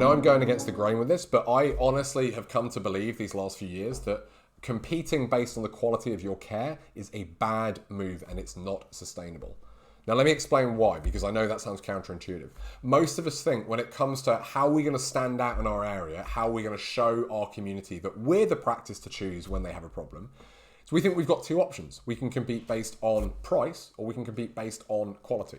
know I'm going against the grain with this, but I honestly have come to believe these last few years that competing based on the quality of your care is a bad move and it's not sustainable. Now, let me explain why, because I know that sounds counterintuitive. Most of us think when it comes to how we're going to stand out in our area, how we're going to show our community that we're the practice to choose when they have a problem, so we think we've got two options. We can compete based on price or we can compete based on quality.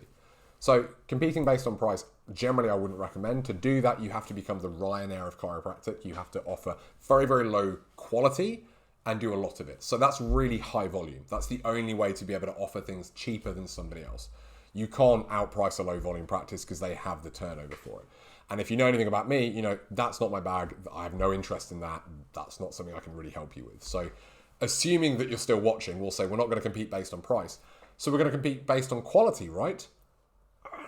So competing based on price, generally I wouldn't recommend. To do that, you have to become the Ryanair of chiropractic. You have to offer very, very low quality and do a lot of it. So that's really high volume. That's the only way to be able to offer things cheaper than somebody else. You can't outprice a low volume practice because they have the turnover for it. And if you know anything about me, that's not my bag. I have no interest in that. That's not something I can really help you with. So assuming that you're still watching, we'll say we're not going to compete based on price. So we're going to compete based on quality, right?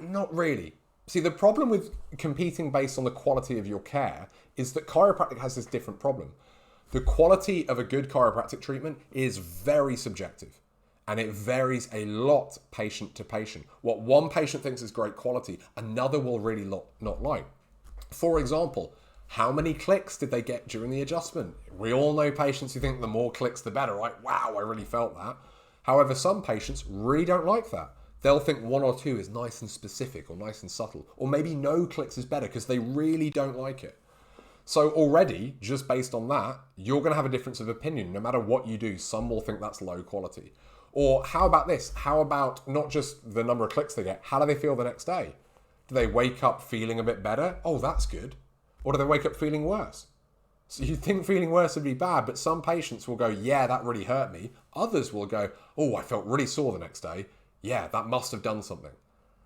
Not really. See, the problem with competing based on the quality of your care is that chiropractic has this different problem. The quality of a good chiropractic treatment is very subjective and it varies a lot patient to patient. What one patient thinks is great quality, another will really not like. For example, how many clicks did they get during the adjustment? We all know patients who think the more clicks the better, right? Wow, I really felt that. However, some patients really don't like that. They'll think one or two is nice and specific or nice and subtle, or maybe no clicks is better because they really don't like it. So already, just based on that, you're going to have a difference of opinion. No matter what you do, some will think that's low quality. Or how about this? How about not just the number of clicks they get, how do they feel the next day? Do they wake up feeling a bit better? Oh, that's good. Or do they wake up feeling worse? So you'd think feeling worse would be bad, but some patients will go, yeah, that really hurt me. Others will go, oh, I felt really sore the next day. Yeah, that must have done something.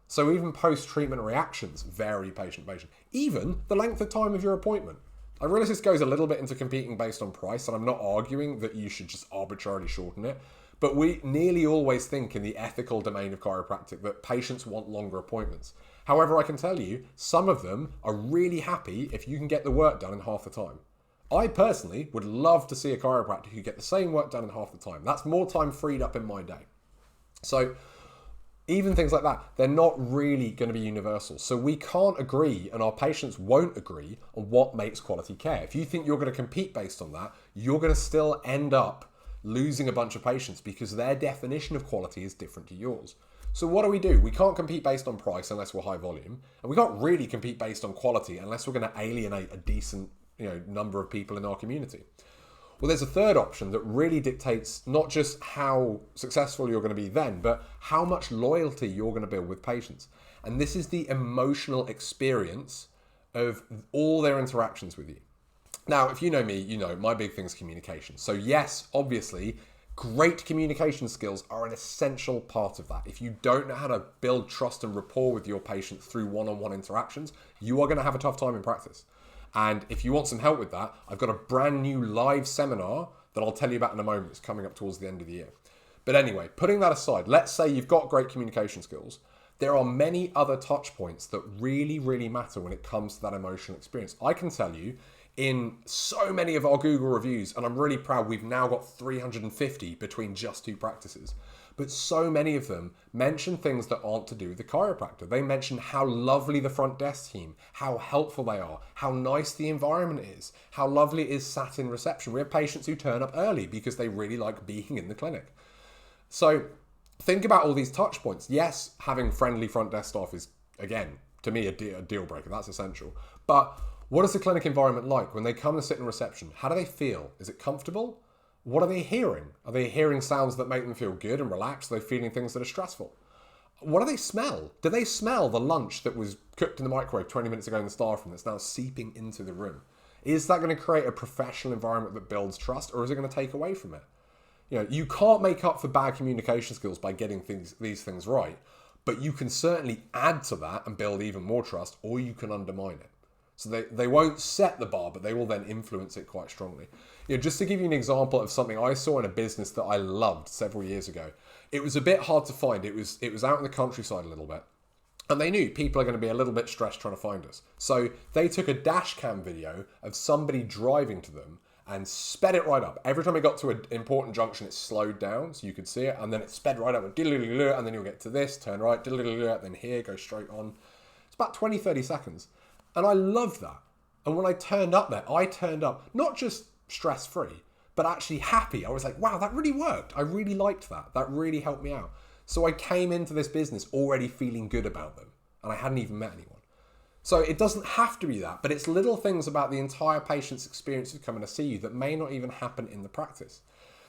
So even post-treatment reactions vary patient to patient. Even the length of time of your appointment. I realize this goes a little bit into competing based on price, and I'm not arguing that you should just arbitrarily shorten it, but we nearly always think in the ethical domain of chiropractic that patients want longer appointments. However, I can tell you, some of them are really happy if you can get the work done in half the time. I personally would love to see a chiropractor who get the same work done in half the time. That's more time freed up in my day. So even things like that, they're not really going to be universal. So we can't agree, and our patients won't agree on what makes quality care. If you think you're going to compete based on that, you're going to still end up losing a bunch of patients because their definition of quality is different to yours. So what do? We can't compete based on price unless we're high volume, and we can't really compete based on quality unless we're going to alienate a decent, number of people in our community. Well, there's a third option that really dictates not just how successful you're going to be then, but how much loyalty you're going to build with patients. And this is the emotional experience of all their interactions with you. Now, if you know me, you know my big thing is communication. So yes, obviously, great communication skills are an essential part of that. If you don't know how to build trust and rapport with your patient through one-on-one interactions, you are going to have a tough time in practice. And if you want some help with that, I've got a brand new live seminar that I'll tell you about in a moment. It's coming up towards the end of the year. But anyway, putting that aside, let's say you've got great communication skills. There are many other touch points that really, really matter when it comes to that emotional experience. I can tell you in so many of our Google reviews, and I'm really proud, we've now got 350 between just two practices. But so many of them mention things that aren't to do with the chiropractor. They mention how lovely the front desk team, how helpful they are, how nice the environment is, how lovely it is sat in reception. We have patients who turn up early because they really like being in the clinic. So think about all these touch points. Yes, having friendly front desk staff is, again, to me, a deal breaker. That's essential. But what is the clinic environment like when they come and sit in reception? How do they feel? Is it comfortable? What are they hearing? Are they hearing sounds that make them feel good and relaxed? Are they feeling things that are stressful? What do they smell? Do they smell the lunch that was cooked in the microwave 20 minutes ago in the staff room that's now seeping into the room? Is that going to create a professional environment that builds trust, or is it going to take away from it? You can't make up for bad communication skills by getting these things right, but you can certainly add to that and build even more trust, or you can undermine it. So they won't set the bar, but they will then influence it quite strongly. Just to give you an example of something I saw in a business that I loved several years ago. It was a bit hard to find. It was out in the countryside a little bit. And they knew people are going to be a little bit stressed trying to find us. So they took a dash cam video of somebody driving to them and sped it right up. Every time it got to an important junction, it slowed down so you could see it. And then it sped right up and then you'll get to this, turn right, then here, go straight on. It's about 20, 30 seconds. And I love that. And when I turned up there, I turned up not just stress-free, but actually happy. I was like, wow, that really worked. I really liked that. That really helped me out. So I came into this business already feeling good about them, and I hadn't even met anyone. So it doesn't have to be that, but it's little things about the entire patient's experience of coming to see you that may not even happen in the practice.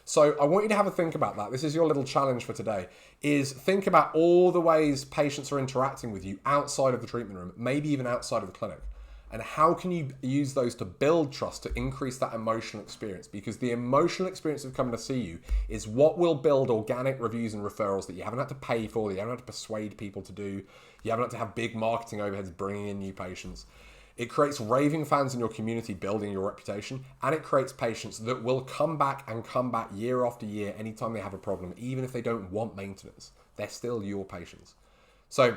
So I want you to have a think about that. This is your little challenge for today, is think about all the ways patients are interacting with you outside of the treatment room, maybe even outside of the clinic. And how can you use those to build trust, to increase that emotional experience? Because the emotional experience of coming to see you is what will build organic reviews and referrals that you haven't had to pay for, that you haven't had to persuade people to do, you haven't had to have big marketing overheads bringing in new patients. It creates raving fans in your community, building your reputation, and it creates patients that will come back year after year anytime they have a problem, even if they don't want maintenance. They're still your patients. So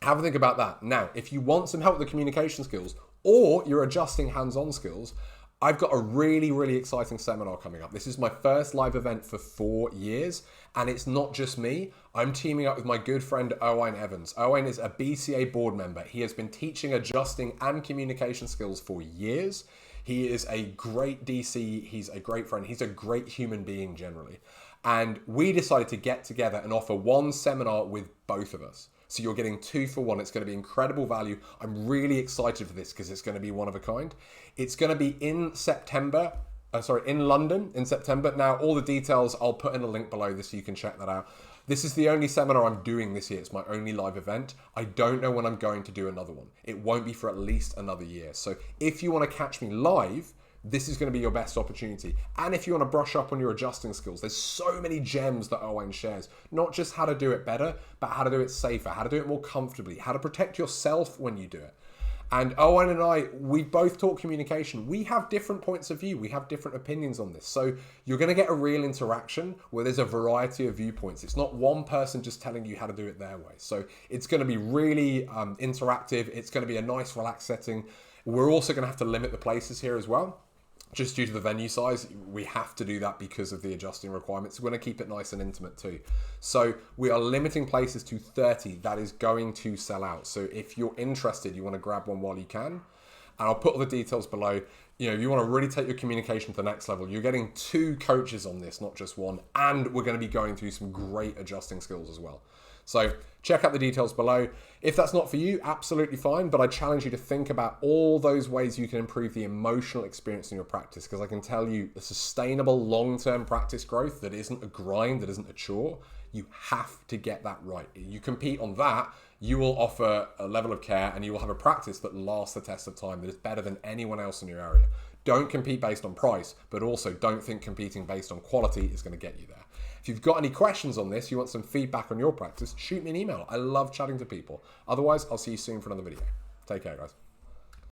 have a think about that. Now, if you want some help with the communication skills or you're adjusting hands-on skills, I've got a really, really exciting seminar coming up. This is my first live event for 4 years, and it's not just me. I'm teaming up with my good friend, Owain Evans. Owain is a BCA board member. He has been teaching adjusting and communication skills for years. He is a great DC. He's a great friend. He's a great human being generally. And we decided to get together and offer one seminar with both of us. So you're getting 2 for 1. It's going to be incredible value. I'm really excited for this because it's going to be one of a kind. It's going to be in in London in September. Now, all the details, I'll put in a link below this so you can check that out. This is the only seminar I'm doing this year. It's my only live event. I don't know when I'm going to do another one. It won't be for at least another year. So if you want to catch me live, this is going to be your best opportunity. And if you want to brush up on your adjusting skills, there's so many gems that Owain shares. Not just how to do it better, but how to do it safer, how to do it more comfortably, how to protect yourself when you do it. And Owain and I, we both talk communication. We have different points of view. We have different opinions on this. So you're going to get a real interaction where there's a variety of viewpoints. It's not one person just telling you how to do it their way. So it's going to be really interactive. It's going to be a nice, relaxed setting. We're also going to have to limit the places here as well. Just due to the venue size, we have to do that because of the adjusting requirements. We're going to keep it nice and intimate too. So we are limiting places to 30. That is going to sell out. So if you're interested, you want to grab one while you can. And I'll put all the details below. You know, if you want to really take your communication to the next level, you're getting 2 coaches on this, not just one. And we're going to be going through some great adjusting skills as well. So check out the details below. If that's not for you, absolutely fine. But I challenge you to think about all those ways you can improve the emotional experience in your practice. Because I can tell you the sustainable long-term practice growth that isn't a grind, that isn't a chore, you have to get that right. You compete on that, you will offer a level of care and you will have a practice that lasts the test of time, that is better than anyone else in your area. Don't compete based on price, but also don't think competing based on quality is going to get you there. If you've got any questions on this, you want some feedback on your practice, shoot me an email. I love chatting to people. Otherwise, I'll see you soon for another video. Take care, guys.